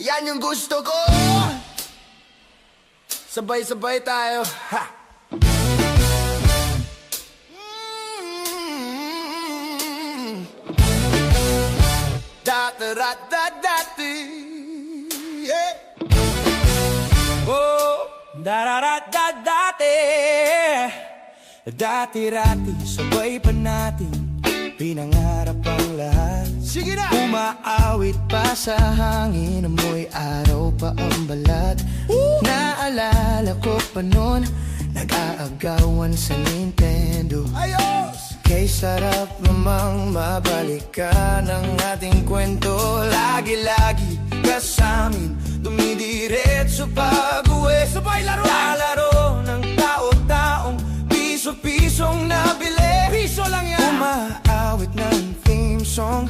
Yan yung gusto ko. Sabay-sabay tayo. Ha! Da-da-da-da-da-di. Yeah. Oh, da-da-da-da-da-di. Dati-rati, sabay pa natin pinangarap ang lahat. Sige na! Umaawit pa sa hangin, amoy araw pa ang balat. Naalala ko pa nun, nag-aagawan sa Nintendo. Ayos! Kay sarap namang mabalikan ang ating kwento. Lagi-lagi kasamin, dumidiretso pag-uwi. Sabay laro! Lalaro ng tao-taong piso-pisong nabili. Piso lang yan! Umaawit ng theme song,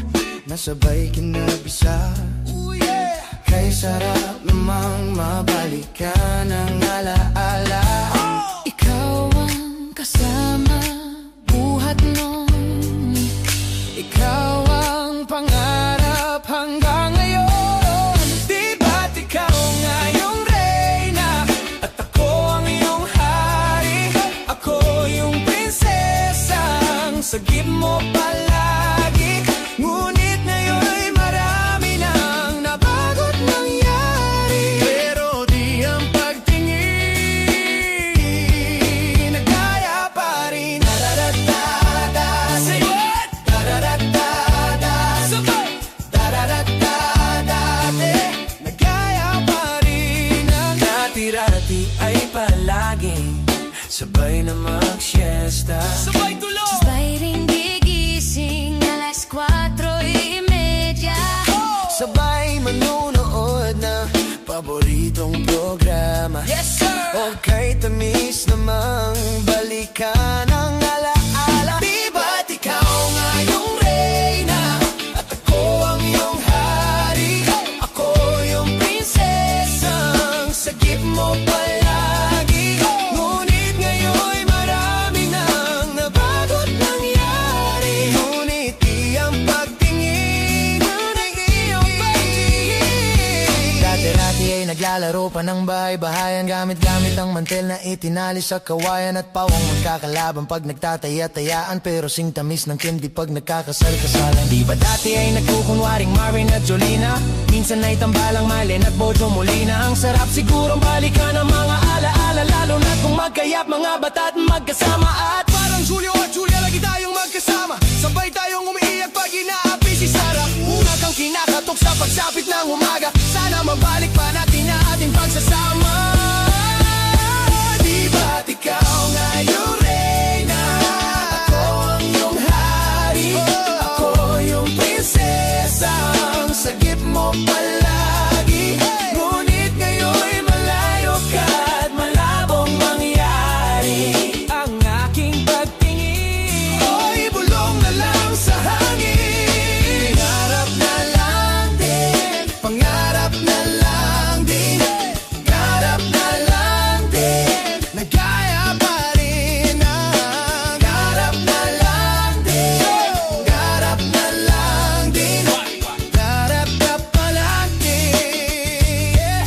nasabay kinabisa. Ooh, yeah. Kay sarap namang mabalikan ang alaala. Oh! Ikaw ang kasama, buhat nun. Ikaw ang pangarap hanggang ngayon. Di ba't ikaw nga yung reyna at ako ang iyong hari? Ako yung prinsesang sagip mo palagi. Ngunit ngayon'y marami nang nabago't nangyari. Pero di ang pagtingin nagaya pa rin. Da-da-da-da-da. Say what? Da-da-da-da-da. Sabay! Da-da-da-da-da-de. Nagaya pa rin ang dati-rati ay palaging sabay na mag-siesta. Sabay tulog! Sabay ring gigising alas 4:30. Sabay manunood ng paboritong programa. Yes, sir! O kay tamis namang balikan ang alaala. Di ba't ikaw nga yung reyna at ako ang iyong hari? Ako yung prinsesang sagip mo palagi. Ngunit ngayon'y marami nang nabago't nangyari. Ngunit di ang pagtingin ang iyong pagtingin. Dati-rati ay naglalaro pa ng bahay-bahayan, gamit-gamit ang mantel na itinali sa kawayan. At pawang magkakalaban pag nagtataya-tayaan, pero sing tamis ng candy pag nagkakasal-kasalan. Di ba dati ay nagkukunwaring Marin at Jolina? Minsan ay tambalang Marlene at Bojo Molina. Ang sarap sigurong balikan ang mga alaala, lalo na kung magkayap mga bata at magkasama. At parang Julio at Julia, lagi tayong magkasama. Sabay tayong umiiyak pag inaapi si Sarah. Una kang kinakatok sa pagsapit ng umaga. Sana mabalik pa natin na ating pagsasama. Di ba't ikaw nga yung reyna? Ako ang iyong hari. Ako yung prinsesang sagip mo palagi. Ngunit ngayon'y malayo ka at malabong mangyari. Ang aking pagtingin, oy, bulong na lang sa hangin. Pangarap na lang din, pangarap na lang din, pangarap na lang din. Nagaya pa rin ang pangarap na lang din, pangarap na lang din, pangarap ka pa lang din.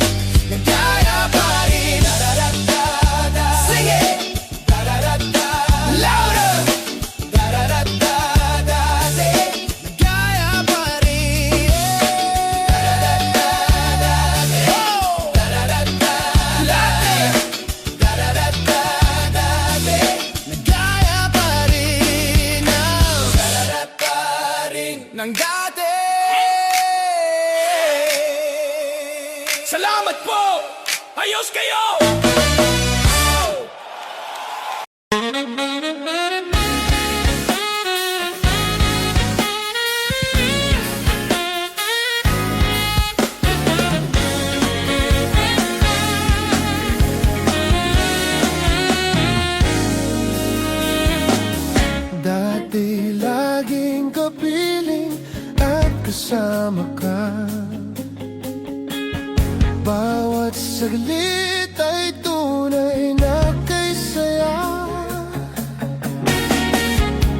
Nagaya pa rin. Da-da-da-da-da. Sing it! Da-da-da-da. Louder! Da-da-da-da-da-de. Nagaya pa rin. Da-da-da-da-da-de. Oh! Da-da-da-da-da-de. Da-da-da-da-da-de. Nagaya pa rin ang da-da-da rin ng dati. Salamat po! Ayos kayo! Dati laging kapiling at kasama ka. Bawat saglit ay tunay na kay saya.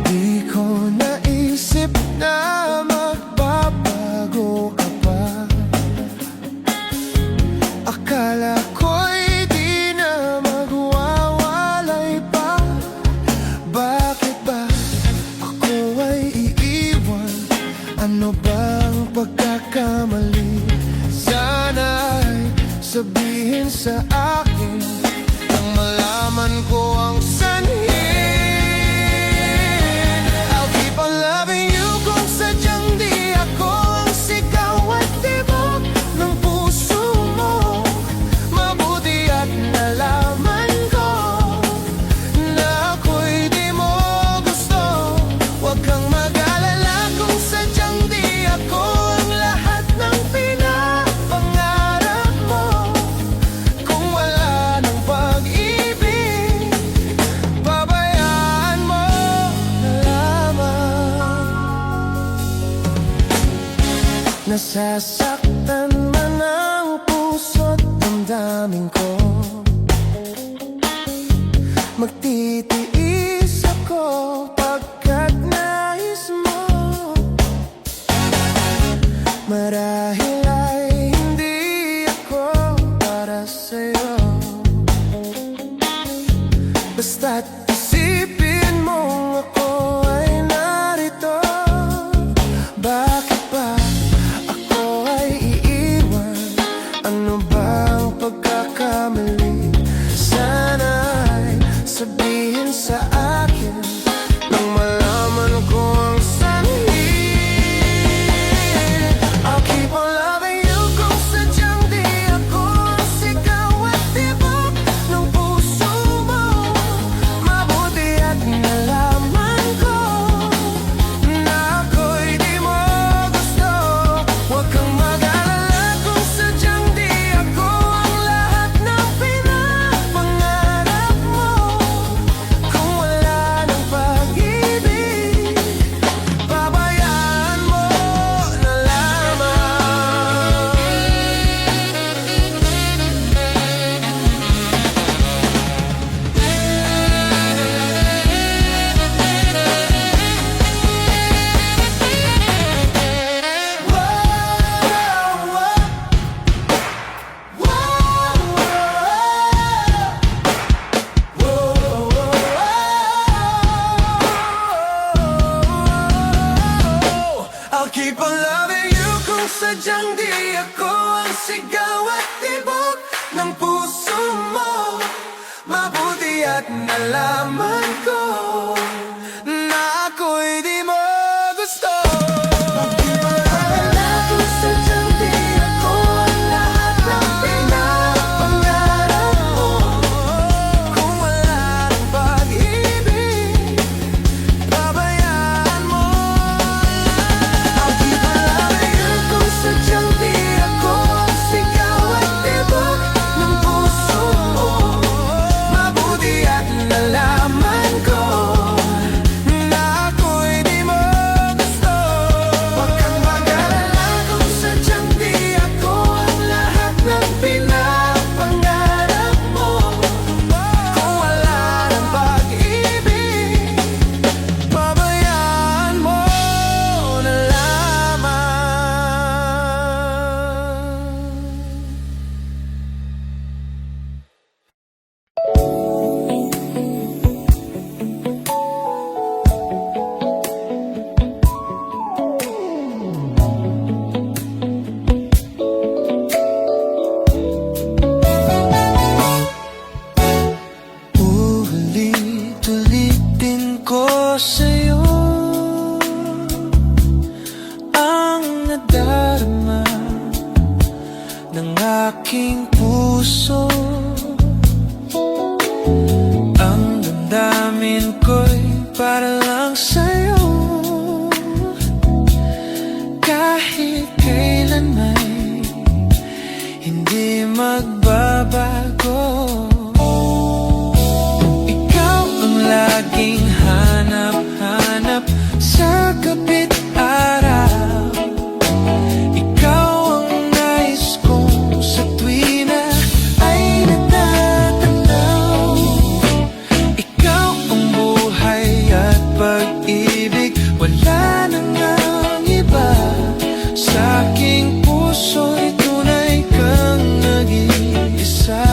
Di ko naisip na magbabago ka pa. nagkamali, sana'y sabihin sa akin nang malaman ko ang sanhi. I'll keep on loving you kung sadyang di ako ang sigaw at tibok ng puso mo. Mabuti at nalaman ko na ako'y di mo gusto. Huwag kang mag-alala kung sadyang di ako ang lahat ng pinapangarap mo. Kung wala ng pag-ibig, pabayaan mo na lamang. Nasasaktan man ang puso't damdamin ko, magtitiis ako pagkat nais mo. Marahil ay hindi ako para sa'yo, basta't isipin mong ako ay narito. Bakit ba ako ay iiwan? Ano bang pagkakamali? Sana'y sabihin sa akin nang malaman ko ang sanhi. I'll keep on loving you kung sadyang di ako ang sigaw at tibok ng puso mo. Mabuti at nalaman ko na ako'y di mo gusto. Huwag kang mag-alala kung sadyang di ako ang lahat ng pinapangarap mo. Kung wala ng pag-ibig, pabayaan mo na lamang. I'll keep on loving you kung sadyang di ako ang sigaw at tibok ng puso mo. Mabuti at nalaman ko na ako'y di mo gusto. I'll keep on loving you kung sadyang di ako ang lahat ng pinapangarap mo. Kung wala ng pag-ibig, pabayaan mo. I'll keep on loving you kung sadyang di ako ang sigaw at tibok ng puso mo. Mabuti at nalaman ko na ako'y di mo gusto. Huwag kang mag-alala kung sadyang di ako ang lahat ng pinapangarap mo. Kung wala ng pag-ibig, pabayaan mo na ulit-ulitin ko sa'yo ang nadarama ng aking puso. Ang damdamin ko'y para lang sa'yo. Kahit kailan may hindi magbabago. Ikaw ang laging hanap-hanap sa kapit araw. Ikaw ang nais kong sa tuwi na ay natatanaw. Ikaw ang buhay at pag-ibig, wala nang ang iba. Sa aking puso'y tunay kang nag-iisa.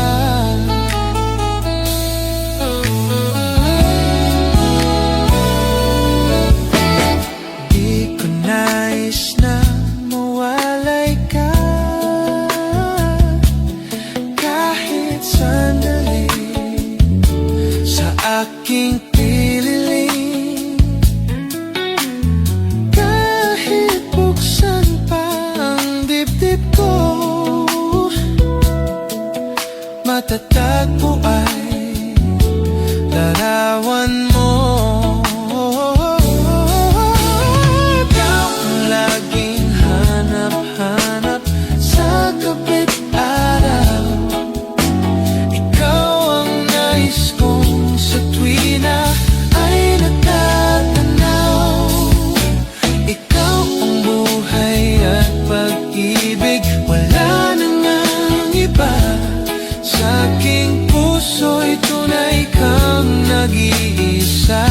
puso'y tunay kang nag-iisa.